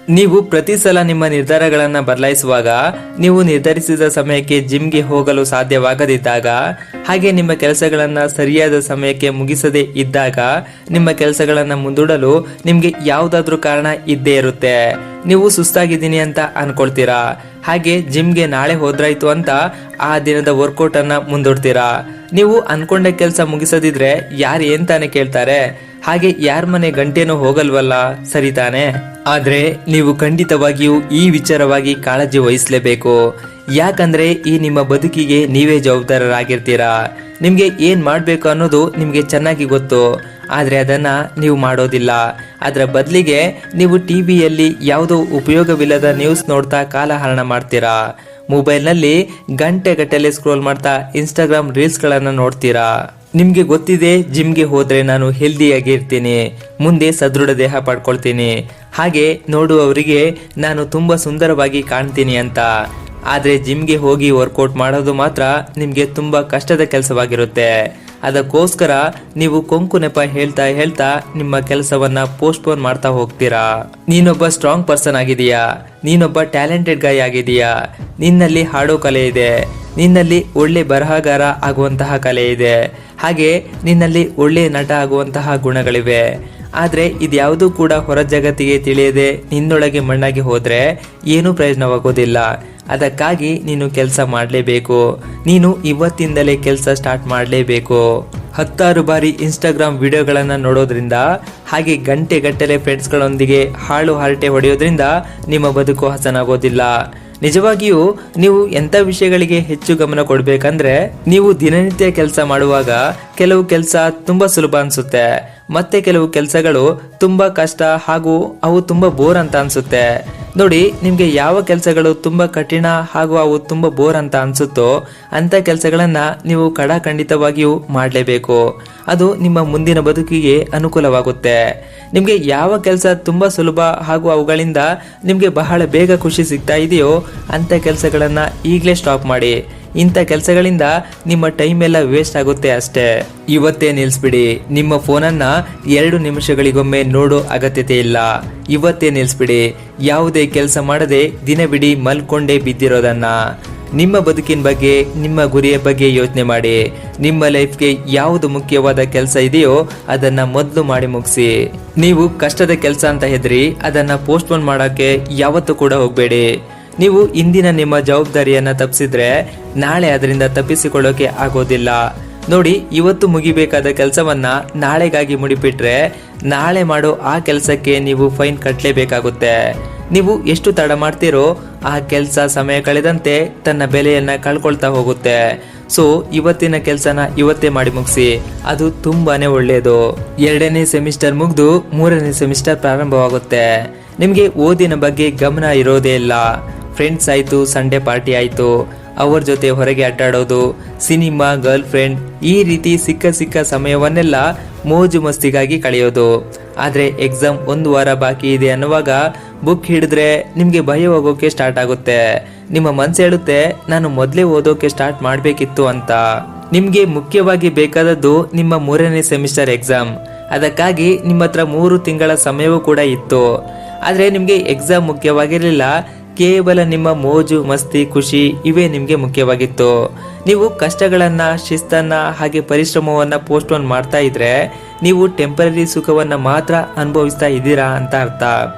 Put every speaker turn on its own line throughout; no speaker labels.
ನೀವು ಪ್ರತಿ ಸಲ ನಿಮ್ಮ ನಿರ್ಧಾರಗಳನ್ನು ಬದಲಾಯಿಸುವಾಗ ನೀವು ನಿರ್ಧರಿಸಿದ ಸಮಯಕ್ಕೆ ಜಿಮ್ಗೆ ಹೋಗಲು ಸಾಧ್ಯವಾಗದಿದ್ದಾಗ, ಹಾಗೆ ನಿಮ್ಮ ಕೆಲಸಗಳನ್ನು ಸರಿಯಾದ ಸಮಯಕ್ಕೆ ಮುಗಿಸದೇ ಇದ್ದಾಗ ನಿಮ್ಮ ಕೆಲಸಗಳನ್ನು ಮುಂದೂಡಲು ನಿಮಗೆ ಯಾವುದಾದ್ರೂ ಕಾರಣ ಇದ್ದೇ ಇರುತ್ತೆ. ನೀವು ಸುಸ್ತಾಗಿದ್ದೀನಿ ಅಂತ ಅನ್ಕೊಳ್ತೀರಾ, ಹಾಗೆ ಜಿಮ್ಗೆ ನಾಳೆ ಹೋದ್ರಾಯ್ತು ಅಂತ ಆ ದಿನದ ವರ್ಕೌಟ್ ಅನ್ನ ಮುಂದೂಡ್ತೀರಾ. ನೀವು ಅನ್ಕೊಂಡ ಕೆಲಸ ಮುಗಿಸದಿದ್ರೆ ಯಾರು ಏನ್ ತಾನೇ ಕೇಳ್ತಾರೆ, ಹಾಗೆ ಯಾರ ಮನೆ ಗಂಟೆನೂ ಹೋಗಲ್ವಲ್ಲ, ಸರಿ ತಾನೆ? ಆದ್ರೆ ನೀವು ಖಂಡಿತವಾಗಿಯೂ ಈ ವಿಚಾರವಾಗಿ ಕಾಳಜಿ ವಹಿಸಲೇಬೇಕು. ಯಾಕಂದ್ರೆ ಈ ನಿಮ್ಮ ಬದುಕಿಗೆ ನೀವೇ ಜವಾಬ್ದಾರರಾಗಿರ್ತೀರಾ. ನಿಮ್ಗೆ ಏನ್ ಮಾಡ್ಬೇಕು ಅನ್ನೋದು ನಿಮ್ಗೆ ಚೆನ್ನಾಗಿ ಗೊತ್ತು, ಆದ್ರೆ ಅದನ್ನ ನೀವು ಮಾಡೋದಿಲ್ಲ. ಅದರ ಬದಲಿಗೆ ನೀವು ಟಿವಿಯಲ್ಲಿ ಯಾವುದೋ ಉಪಯೋಗವಿಲ್ಲದ ನ್ಯೂಸ್ ನೋಡ್ತಾ ಕಾಲಹರಣ ಮಾಡ್ತೀರಾ. ಮೊಬೈಲ್ನಲ್ಲಿ ಗಂಟೆಗಟ್ಟಲೆ ಸ್ಕ್ರೋಲ್ ಮಾಡ್ತಾ ಇನ್ಸ್ಟಾಗ್ರಾಮ್ ರೀಲ್ಸ್ ಗಳನ್ನ ನೋಡ್ತೀರಾ. ನಿಮ್ಗೆ ಗೊತ್ತಿದೆ ಜಿಮ್ಗೆ ಹೋದ್ರೆ ನಾನು ಹೆಲ್ದಿಯಾಗಿ ಇರ್ತೀನಿ, ಮುಂದೆ ಸದೃಢ ದೇಹ ಪಡ್ಕೊಳ್ತೀನಿ, ಹಾಗೆ ನೋಡುವವರಿಗೆ ನಾನು ತುಂಬಾ ಸುಂದರವಾಗಿ ಕಾಣ್ತೀನಿ ಅಂತ. ಆದ್ರೆ ಜಿಮ್ಗೆ ಹೋಗಿ ವರ್ಕೌಟ್ ಮಾಡೋದು ಮಾತ್ರ ನಿಮ್ಗೆ ತುಂಬಾ ಕಷ್ಟದ ಕೆಲಸವಾಗಿರುತ್ತೆ. ಅದಕ್ಕೋಸ್ಕರ ನೀವು ಕೊಂಕು ನೆಪ ಹೇಳ್ತಾ ಹೇಳ್ತಾ ನಿಮ್ಮ ಕೆಲಸವನ್ನ ಪೋಸ್ಟ್ಪೋನ್ ಮಾಡ್ತಾ ಹೋಗ್ತೀರಾ. ನೀನೊಬ್ಬ ಸ್ಟ್ರಾಂಗ್ ಪರ್ಸನ್ ಆಗಿದೀಯಾ, ನೀನೊಬ್ಬ ಟ್ಯಾಲೆಂಟೆಡ್ ಗಾಯ್ ಆಗಿದೀಯಾ, ನಿನ್ನಲ್ಲಿ ಹಾಡೋ ಕಲೆ ಇದೆ, ನಿನ್ನಲ್ಲಿ ಒಳ್ಳೆ ಬರಹಗಾರ ಆಗುವಂತಹ ಕಲೆ ಇದೆ, ಹಾಗೆ ನಿನ್ನಲ್ಲಿ ಒಳ್ಳೆ ನಟ ಆಗುವಂತಹ ಗುಣಗಳಿವೆ. ಆದ್ರೆ ಇದ್ಯಾವುದೂ ಕೂಡ ಹೊರ ಜಗತ್ತಿಗೆ ತಿಳಿಯದೆ ನಿನ್ನೊಳಗೆ ಮಣ್ಣಾಗಿ ಹೋದ್ರೆ ಏನೂ ಪ್ರಯೋಜನವಾಗೋದಿಲ್ಲ. ಅದಕ್ಕಾಗಿ ನೀನು ಕೆಲಸ ಮಾಡಲೇಬೇಕು. ನೀನು ಇವತ್ತಿಂದಲೇ ಕೆಲಸ ಸ್ಟಾರ್ಟ್ ಮಾಡಲೇಬೇಕು. 10 ಬಾರಿ ಇನ್ಸ್ಟಾಗ್ರಾಮ್ ವಿಡಿಯೋಗಳನ್ನ ನೋಡೋದ್ರಿಂದ, ಹಾಗೆ ಗಂಟೆಗಟ್ಟಲೆ ಫ್ರೆಂಡ್ಸ್ಗಳೊಂದಿಗೆ ಹಾಳು ಹರಟೆ ಹೊಡೆಯೋದ್ರಿಂದ ನಿಮ್ಮ ಬದುಕು ಹಸನಾಗೋದಿಲ್ಲ. ನಿಜವಾಗಿಯೂ ನೀವು ಎಂಥ ವಿಷಯಗಳಿಗೆ ಹೆಚ್ಚು ಗಮನ ಕೊಡಬೇಕಂದ್ರೆ, ನೀವು ದಿನನಿತ್ಯ ಕೆಲಸ ಮಾಡುವಾಗ ಕೆಲವು ಕೆಲಸ ತುಂಬಾ ಸುಲಭ ಅನ್ಸುತ್ತೆ, ಮತ್ತೆ ಕೆಲವು ಕೆಲಸಗಳು ತುಂಬಾ ಕಷ್ಟ ಹಾಗೂ ಅವು ತುಂಬಾ ಬೋರ್ ಅಂತ ಅನ್ಸುತ್ತೆ. ನೋಡಿ, ನಿಮ್ಗೆ ಯಾವ ಕೆಲಸಗಳು ತುಂಬಾ ಕಠಿಣ ಹಾಗೂ ಅವು ತುಂಬಾ ಬೋರ್ ಅಂತ ಅನ್ಸುತ್ತೋ ಅಂತ ಕೆಲಸಗಳನ್ನ ನೀವು ಖಂಡಿತವಾಗಿಯೂ ಮಾಡಲೇಬೇಕು. ಅದು ನಿಮ್ಮ ಮುಂದಿನ ಬದುಕಿಗೆ ಅನುಕೂಲವಾಗುತ್ತೆ. ನಿಮ್ಗೆ ಯಾವ ಕೆಲಸ ತುಂಬಾ ಸುಲಭ ಹಾಗೂ ಅವುಗಳಿಂದ ನಿಮ್ಗೆ ಬಹಳ ಬೇಗ ಖುಷಿ ಸಿಗ್ತಾ ಇದೆಯೋ ಅಂತ ಕೆಲಸಗಳನ್ನ ಈಗಲೇ ಸ್ಟಾಪ್ ಮಾಡಿ. ಇಂಥ ಕೆಲಸಗಳಿಂದ ನಿಮ್ಮ ಟೈಮ್ ಎಲ್ಲ ವೇಸ್ಟ್ ಆಗುತ್ತೆ ಅಷ್ಟೇ. ಇವತ್ತೇ ನಿಲ್ಸ್ಬಿಡಿ. ನಿಮ್ಮ ಫೋನನ್ನ 2 ನಿಮಿಷಗಳಿಗೊಮ್ಮೆ ನೋಡೋ ಅಗತ್ಯತೆ ಇಲ್ಲ. ಇವತ್ತೇ ನಿಲ್ಸ್ಬಿಡಿ. ಯಾವುದೇ ಕೆಲಸ ಮಾಡದೆ ದಿನವಿಡೀ ಮಲ್ಕೊಂಡೇ ಬಿದ್ದಿರೋದನ್ನ. ನಿಮ್ಮ ಬದುಕಿನ ಬಗ್ಗೆ, ನಿಮ್ಮ ಗುರಿಯ ಬಗ್ಗೆ ಯೋಚನೆ ಮಾಡಿ. ನಿಮ್ಮ ಲೈಫ್ಗೆ ಯಾವುದು ಮುಖ್ಯವಾದ ಕೆಲಸ ಇದೆಯೋ ಅದನ್ನ ಮೊದಲು ಮಾಡಿ ಮುಗಿಸಿ. ನೀವು ಕಷ್ಟದ ಕೆಲಸ ಅಂತ ಹೆದರಿ ಅದನ್ನ ಪೋಸ್ಟ್ಪೋನ್ ಮಾಡೋಕೆ ಯಾವತ್ತೂ ಕೂಡ ಹೋಗಬೇಡಿ. ನೀವು ಇಂದಿನ ನಿಮ್ಮ ಜವಾಬ್ದಾರಿಯನ್ನ ತಪ್ಪಿಸಿದ್ರೆ ನಾಳೆ ಅದರಿಂದ ತಪ್ಪಿಸಿಕೊಳ್ಳೋಕೆ ಆಗೋದಿಲ್ಲ. ನೋಡಿ, ಇವತ್ತು ಮುಗಿಬೇಕಾದ ಕೆಲಸವನ್ನ ನಾಳೆಗಾಗಿ ಮುಡಿಪಿಟ್ರೆ ನಾಳೆ ಮಾಡೋ ಆ ಕೆಲಸಕ್ಕೆ ನೀವು ಫೈನ್ ಕಟ್ಟಲೇಬೇಕಾಗುತ್ತೆ. ನೀವು ಎಷ್ಟು ತಡ ಮಾಡ್ತೀರೋ ಆ ಕೆಲಸ ಸಮಯ ಕಳೆದಂತೆ ತನ್ನ ಬೆಲೆಯನ್ನ ಕಳ್ಕೊಳ್ತಾ ಹೋಗುತ್ತೆ. ಸೊ ಇವತ್ತಿನ ಕೆಲಸನ ಇವತ್ತೇ ಮಾಡಿ ಮುಗಿಸಿ, ಅದು ತುಂಬಾನೇ ಒಳ್ಳೆಯದು. 2ನೇ ಸೆಮಿಸ್ಟರ್ ಮುಗಿದು 3ನೇ ಸೆಮಿಸ್ಟರ್ ಪ್ರಾರಂಭವಾಗುತ್ತೆ. ನಿಮ್ಗೆ ಓದಿನ ಬಗ್ಗೆ ಗಮನ ಇರೋದೇ ಇಲ್ಲ. ಫ್ರೆಂಡ್ಸ್ ಆಯ್ತು, ಸಂಡೇ ಪಾರ್ಟಿ ಆಯ್ತು, ಅವ್ರ ಜೊತೆ ಹೊರಗೆ ಅಡ್ಡಾಡೋದು, ಸಿನಿಮಾ, ಗರ್ಲ್ ಫ್ರೆಂಡ್, ಈ ರೀತಿ ಸಿಕ್ಕ ಸಮಯವನ್ನೆಲ್ಲ ಮೋಜು ಮಸ್ತಿಗಾಗಿ ಕಳೆಯೋದು. ಆದ್ರೆ ಎಕ್ಸಾಮ್ 1 ವಾರ ಬಾಕಿ ಇದೆ ಅನ್ನುವಾಗ ಬುಕ್ ಹಿಡಿದ್ರೆ ನಿಮ್ಗೆ ಭಯವಾಗೋಕೆ ಸ್ಟಾರ್ಟ್ ಆಗುತ್ತೆ. ನಿಮ್ಮ ಮನ್ಸು ಹೇಳುತ್ತೆ, ನಾನು ಮೊದಲೇ ಓದೋಕೆ ಸ್ಟಾರ್ಟ್ ಮಾಡ್ಬೇಕಿತ್ತು ಅಂತ. ನಿಮ್ಗೆ ಮುಖ್ಯವಾಗಿ ಬೇಕಾದದ್ದು ನಿಮ್ಮ 3ನೇ ಸೆಮಿಸ್ಟರ್ ಎಕ್ಸಾಮ್. ಅದಕ್ಕಾಗಿ ನಿಮ್ಮ ಹತ್ರ 3 ತಿಂಗಳ ಸಮಯವೂ ಕೂಡ ಇತ್ತು. ಆದ್ರೆ ನಿಮ್ಗೆ ಎಕ್ಸಾಮ್ ಮುಖ್ಯವಾಗಿರ್ಲಿಲ್ಲ, ಕೇವಲ ನಿಮ್ಮ ಮೋಜು ಮಸ್ತಿ ಖುಷಿ ಇವೇ ನಿಮ್ಗೆ ಮುಖ್ಯವಾಗಿತ್ತು. ನೀವು ಕಷ್ಟಗಳನ್ನ, ಶಿಸ್ತನ್ನ ಹಾಗೆ ಪರಿಶ್ರಮವನ್ನ ಪೋಸ್ಟ್ಪೋನ್ ಮಾಡ್ತಾ ಇದ್ರೆ ನೀವು ಟೆಂಪರರಿ ಸುಖವನ್ನ ಮಾತ್ರ ಅನುಭವಿಸ್ತಾ ಇದ್ದೀರಾ ಅಂತ ಅರ್ಥ.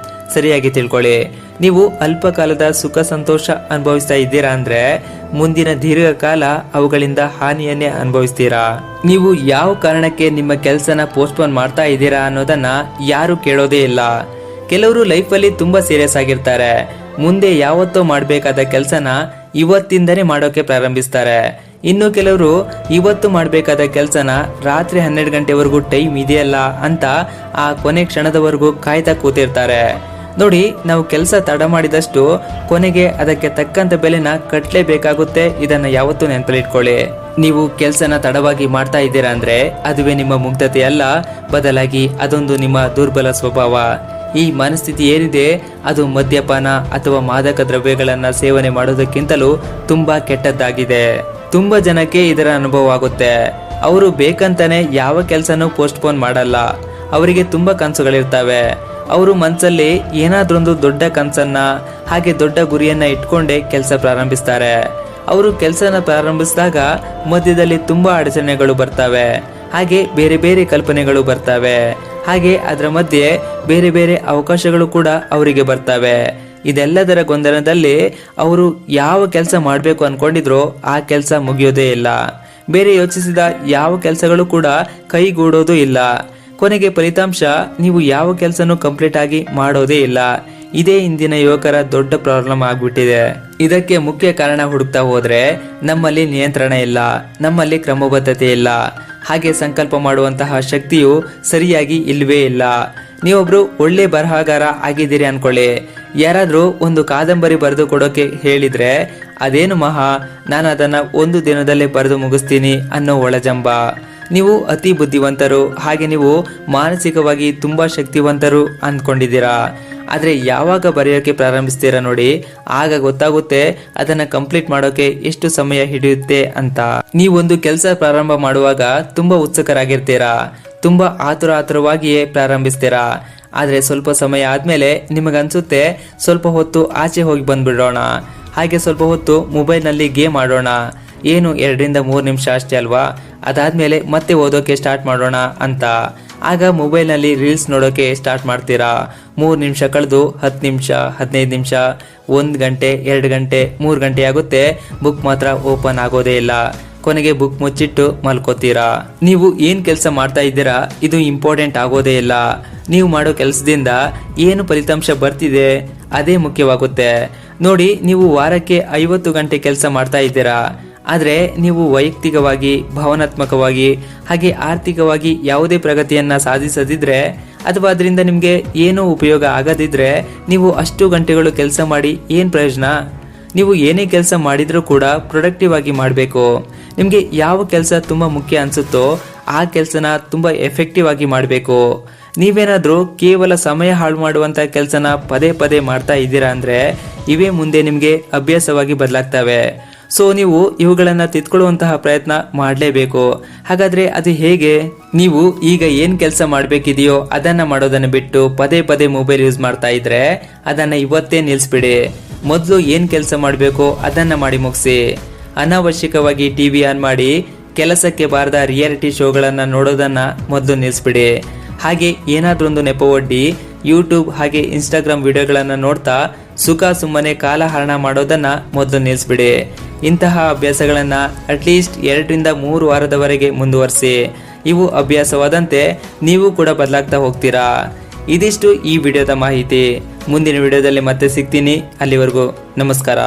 ಸರಿಯಾಗಿ ತಿಳ್ಕೊಳ್ಳಿ. ನೀವು ಅಲ್ಪ ಕಾಲದ ಸುಖ ಸಂತೋಷ ಅನುಭವಿಸ್ತಾ ಇದ್ದೀರಾ ಅಂದ್ರೆ ಮುಂದಿನ ದೀರ್ಘಕಾಲ ಅವುಗಳಿಂದ ಹಾನಿಯನ್ನೇ ಅನುಭವಿಸ್ತೀರಾ. ನೀವು ಯಾವ ಕಾರಣಕ್ಕೆ ನಿಮ್ಮ ಕೆಲಸನ ಪೋಸ್ಟ್ಪೋನ್ ಮಾಡ್ತಾ ಇದ್ದೀರಾ ಅನ್ನೋದನ್ನ ಯಾರು ಕೇಳೋದೇ ಇಲ್ಲ. ಕೆಲವರು ಲೈಫಲ್ಲಿ ತುಂಬಾ ಸೀರಿಯಸ್ ಆಗಿರ್ತಾರೆ. ಮುಂದೆ ಯಾವತ್ತೋ ಮಾಡಬೇಕಾದ ಕೆಲಸನ ಇವತ್ತಿಂದನೇ ಮಾಡೋಕೆ ಪ್ರಾರಂಭಿಸ್ತಾರೆ. ಇನ್ನು ಕೆಲವರು ಇವತ್ತು ಮಾಡಬೇಕಾದ ಕೆಲಸನ ರಾತ್ರಿ 12 ಗಂಟೆವರೆಗೂ ಟೈಮ್ ಇದೆಯಲ್ಲ ಅಂತ ಆ ಕೊನೆ ಕ್ಷಣದವರೆಗೂ ಕಾಯ್ತಾ ಕೂತಿರ್ತಾರೆ. ನೋಡಿ, ನಾವು ಕೆಲಸ ತಡ ಮಾಡಿದಷ್ಟು ಕೊನೆಗೆ ಅದಕ್ಕೆ ತಕ್ಕಂತ ಬೆಲೆನ ಕಟ್ಟಲೇಬೇಕಾಗುತ್ತೆ. ಇದನ್ನ ಯಾವತ್ತೂ ನೆನಪಲ್ಲಿಟ್ಕೊಳ್ಳಿ. ನೀವು ಕೆಲಸನ ತಡವಾಗಿ ಮಾಡ್ತಾ ಇದ್ದೀರಾ ಅಂದ್ರೆ ಅದುವೇ ನಿಮ್ಮ ಮುಗ್ಧತೆ ಅಲ್ಲ, ಬದಲಾಗಿ ಅದೊಂದು ನಿಮ್ಮ ದುರ್ಬಲ ಸ್ವಭಾವ. ಈ ಮನಸ್ಥಿತಿ ಏನಿದೆ ಅದು ಮದ್ಯಪಾನ ಅಥವಾ ಮಾದಕ ದ್ರವ್ಯಗಳನ್ನ ಸೇವನೆ ಮಾಡೋದಕ್ಕಿಂತಲೂ ತುಂಬಾ ಕೆಟ್ಟದ್ದಾಗಿದೆ. ತುಂಬಾ ಜನಕ್ಕೆ ಇದರ ಅನುಭವ ಆಗುತ್ತೆ. ಅವರು ಬೇಕಂತಾನೆ ಯಾವ ಕೆಲಸನೂ ಪೋಸ್ಟ್ಪೋನ್ ಮಾಡಲ್ಲ. ಅವರಿಗೆ ತುಂಬಾ ಕನಸುಗಳಿರ್ತವೆ. ಅವರು ಮನಸ್ಸಲ್ಲಿ ಏನಾದ್ರೊಂದು ದೊಡ್ಡ ಕನಸನ್ನ ಹಾಗೆ ದೊಡ್ಡ ಗುರಿಯನ್ನ ಇಟ್ಕೊಂಡೇ ಕೆಲಸ ಪ್ರಾರಂಭಿಸ್ತಾರೆ. ಅವರು ಕೆಲಸನ ಪ್ರಾರಂಭಿಸಿದಾಗ ಮಧ್ಯದಲ್ಲಿ ತುಂಬಾ ಅಡಚಣೆಗಳು ಬರ್ತವೆ, ಹಾಗೆ ಬೇರೆ ಬೇರೆ ಕಲ್ಪನೆಗಳು ಬರ್ತವೆ, ಹಾಗೆ ಅದರ ಮಧ್ಯೆ ಬೇರೆ ಬೇರೆ ಅವಕಾಶಗಳು ಕೂಡ ಅವರಿಗೆ ಬರ್ತವೆ. ಇದೆಲ್ಲದರ ಗೊಂದಲದಲ್ಲಿ ಅವರು ಯಾವ ಕೆಲಸ ಮಾಡಬೇಕು ಅನ್ಕೊಂಡಿದ್ರೋ ಆ ಕೆಲಸ ಮುಗಿಯೋದೇ ಇಲ್ಲ. ಬೇರೆ ಯೋಚಿಸಿದ ಯಾವ ಕೆಲಸಗಳು ಕೂಡ ಕೈಗೂಡೋದು ಇಲ್ಲ. ಕೊನೆಗೆ ಫಲಿತಾಂಶ ನೀವು ಯಾವ ಕೆಲಸನೂ ಕಂಪ್ಲೀಟ್ ಆಗಿ ಮಾಡೋದೇ ಇಲ್ಲ. ಇದೇ ಇಂದಿನ ಯುವಕರ ದೊಡ್ಡ ಪ್ರಾಬ್ಲಮ್ ಆಗ್ಬಿಟ್ಟಿದೆ. ಇದಕ್ಕೆ ಮುಖ್ಯ ಕಾರಣ ಹುಡುಕ್ತಾ ಹೋದ್ರೆ ನಮ್ಮಲ್ಲಿ ನಿಯಂತ್ರಣ ಇಲ್ಲ, ನಮ್ಮಲ್ಲಿ ಕ್ರಮಬದ್ಧತೆ ಇಲ್ಲ, ಹಾಗೆ ಸಂಕಲ್ಪ ಮಾಡುವಂತಹ ಶಕ್ತಿಯು ಸರಿಯಾಗಿ ಇಲ್ವೇ ಇಲ್ಲ. ನೀವೊಬ್ರು ಒಳ್ಳೆ ಬರಹಗಾರ ಆಗಿದ್ದೀರಿ ಅನ್ಕೊಳ್ಳಿ, ಯಾರಾದ್ರೂ ಒಂದು ಕಾದಂಬರಿ ಬರೆದು ಕೊಡೋಕೆ ಹೇಳಿದ್ರೆ ಅದೇನು ಮಹಾ, ನಾನು ಅದನ್ನ ಒಂದು ದಿನದಲ್ಲೇ ಬರೆದು ಮುಗಿಸ್ತೀನಿ ಅನ್ನೋ ಒಳಜಂಬ. ನೀವು ಅತಿ ಬುದ್ಧಿವಂತರು, ಹಾಗೆ ನೀವು ಮಾನಸಿಕವಾಗಿ ತುಂಬಾ ಶಕ್ತಿವಂತರು ಅಂದ್ಕೊಂಡಿದ್ದೀರಾ. ಆದ್ರೆ ಯಾವಾಗ ಬರೆಯೋಕೆ ಪ್ರಾರಂಭಿಸ್ತೀರಾ ನೋಡಿ, ಆಗ ಗೊತ್ತಾಗುತ್ತೆ ಅದನ್ನ ಕಂಪ್ಲೀಟ್ ಮಾಡೋಕೆ ಎಷ್ಟು ಸಮಯ ಹಿಡಿಯುತ್ತೆ ಅಂತ. ನೀವೊಂದು ಕೆಲಸ ಪ್ರಾರಂಭ ಮಾಡುವಾಗ ತುಂಬಾ ಉತ್ಸುಕರಾಗಿರ್ತೀರಾ, ತುಂಬಾ ಆತುರವಾಗಿಯೇ ಪ್ರಾರಂಭಿಸ್ತೀರಾ. ಆದ್ರೆ ಸ್ವಲ್ಪ ಸಮಯ ಆದ್ಮೇಲೆ ನಿಮಗನ್ಸುತ್ತೆ ಸ್ವಲ್ಪ ಹೊತ್ತು ಆಚೆ ಹೋಗಿ ಬಂದ್ಬಿಡೋಣ, ಹಾಗೆ ಸ್ವಲ್ಪ ಹೊತ್ತು ಮೊಬೈಲ್ನಲ್ಲಿ ಗೇಮ್ ಆಡೋಣ, ಏನು 2 ರಿಂದ 3 ನಿಮಿಷ ಅಷ್ಟೇ ಅಲ್ವಾ, ಅದಾದ್ಮೇಲೆ ಮತ್ತೆ ಓದೋಕೆ ಸ್ಟಾರ್ಟ್ ಮಾಡೋಣ ಅಂತ. ಆಗ ಮೊಬೈಲ್ನಲ್ಲಿ ರೀಲ್ಸ್ ನೋಡೋಕೆ ಸ್ಟಾರ್ಟ್ ಮಾಡ್ತೀರಾ. 3 ನಿಮಿಷ ಕಳೆದು 10 ನಿಮಿಷ, 15 ನಿಮಿಷ, 1 ಗಂಟೆ, 2 ಗಂಟೆ, 3 ಗಂಟೆ ಆಗುತ್ತೆ, ಬುಕ್ ಮಾತ್ರ ಓಪನ್ ಆಗೋದೇ ಇಲ್ಲ. ಕೊನೆಗೆ ಬುಕ್ ಮುಚ್ಚಿಟ್ಟು ಮಲ್ಕೋತೀರಾ. ನೀವು ಏನ್ ಕೆಲಸ ಮಾಡ್ತಾ ಇದ್ದೀರಾ ಇದು ಇಂಪಾರ್ಟೆಂಟ್ ಆಗೋದೇ ಇಲ್ಲ. ನೀವು ಮಾಡೋ ಕೆಲಸದಿಂದ ಏನು ಫಲಿತಾಂಶ ಬರ್ತಿದೆ ಅದೇ ಮುಖ್ಯವಾಗುತ್ತೆ. ನೋಡಿ, ನೀವು ವಾರಕ್ಕೆ 50 ಗಂಟೆ ಕೆಲಸ ಮಾಡ್ತಾ ಇದ್ದೀರಾ, ಆದರೆ ನೀವು ವೈಯಕ್ತಿಕವಾಗಿ, ಭಾವನಾತ್ಮಕವಾಗಿ ಹಾಗೆ ಆರ್ಥಿಕವಾಗಿ ಯಾವುದೇ ಪ್ರಗತಿಯನ್ನ ಸಾಧಿಸದಿದ್ರೆ ಅಥವಾ ಅದರಿಂದ ನಿಮಗೆ ಏನೂ ಉಪಯೋಗ ಆಗದಿದ್ರೆ ನೀವು ಅಷ್ಟು ಗಂಟೆಗಳು ಕೆಲಸ ಮಾಡಿ ಏನು ಪ್ರಯೋಜನ? ನೀವು ಏನೇ ಕೆಲಸ ಮಾಡಿದ್ರೂ ಕೂಡ ಪ್ರೊಡಕ್ಟಿವ್ ಆಗಿ ಮಾಡಬೇಕು. ನಿಮಗೆ ಯಾವ ಕೆಲಸ ತುಂಬ ಮುಖ್ಯ ಅನಿಸುತ್ತೋ ಆ ಕೆಲಸನ ತುಂಬ ಎಫೆಕ್ಟಿವ್ ಆಗಿ ಮಾಡಬೇಕು. ನೀವೇನಾದರೂ ಕೇವಲ ಸಮಯ ಹಾಳು ಮಾಡುವಂಥ ಕೆಲಸನ ಪದೇ ಪದೇ ಮಾಡ್ತಾ ಇದ್ದೀರಾ ಅಂದರೆ ಇವೇ ಮುಂದೆ ನಿಮಗೆ ಅಭ್ಯಾಸವಾಗಿ ಬದಲಾಗ್ತವೆ. ಸೊ ನೀವು ಇವುಗಳನ್ನು ತಿದ್ಕೊಳ್ಳುವಂತಹ ಪ್ರಯತ್ನ ಮಾಡಲೇಬೇಕು. ಹಾಗಾದ್ರೆ ಅದು ಹೇಗೆ? ನೀವು ಈಗ ಏನು ಕೆಲಸ ಮಾಡಬೇಕಿದೆಯೋ ಅದನ್ನು ಮಾಡೋದನ್ನು ಬಿಟ್ಟು ಪದೇ ಪದೇ ಮೊಬೈಲ್ ಯೂಸ್ ಮಾಡ್ತಾ ಇದ್ರೆ ಅದನ್ನು ಇವತ್ತೇ ನಿಲ್ಲಿಸ್ಬಿಡಿ. ಮೊದಲು ಏನು ಕೆಲಸ ಮಾಡಬೇಕೋ ಅದನ್ನು ಮಾಡಿ ಮುಗಿಸಿ. ಅನಾವಶ್ಯಕವಾಗಿ ಟಿವಿ ಆನ್ ಮಾಡಿ ಕೆಲಸಕ್ಕೆ ಬಾರದ ರಿಯಾಲಿಟಿ ಶೋಗಳನ್ನು ನೋಡೋದನ್ನು ಮೊದಲು ನಿಲ್ಲಿಸ್ಬಿಡಿ. ಹಾಗೆ ಏನಾದ್ರೊಂದು ನೆಪ ಒಡ್ಡಿ ಯೂಟ್ಯೂಬ್ ಹಾಗೆ ಇನ್ಸ್ಟಾಗ್ರಾಮ್ ವಿಡಿಯೋಗಳನ್ನು ನೋಡ್ತಾ ಸುಖ ಸುಮ್ಮನೆ ಕಾಲ ಹರಣ ಮಾಡೋದನ್ನ ಮೊದಲು ನಿಲ್ಲಿಸ್ಬಿಡಿ. ಇಂತಹ ಅಭ್ಯಾಸಗಳನ್ನು ಅಟ್ಲೀಸ್ಟ್ 2 ರಿಂದ 3 ವಾರದವರೆಗೆ ಮುಂದುವರಿಸಿ. ಇವು ಅಭ್ಯಾಸವಾದಂತೆ ನೀವು ಕೂಡ ಬದಲಾಗ್ತಾ ಹೋಗ್ತೀರಾ. ಇದಿಷ್ಟು ಈ ವಿಡಿಯೋದ ಮಾಹಿತಿ. ಮುಂದಿನ ವಿಡಿಯೋದಲ್ಲಿ ಮತ್ತೆ ಸಿಗ್ತೀನಿ. ಅಲ್ಲಿವರೆಗೂ ನಮಸ್ಕಾರ.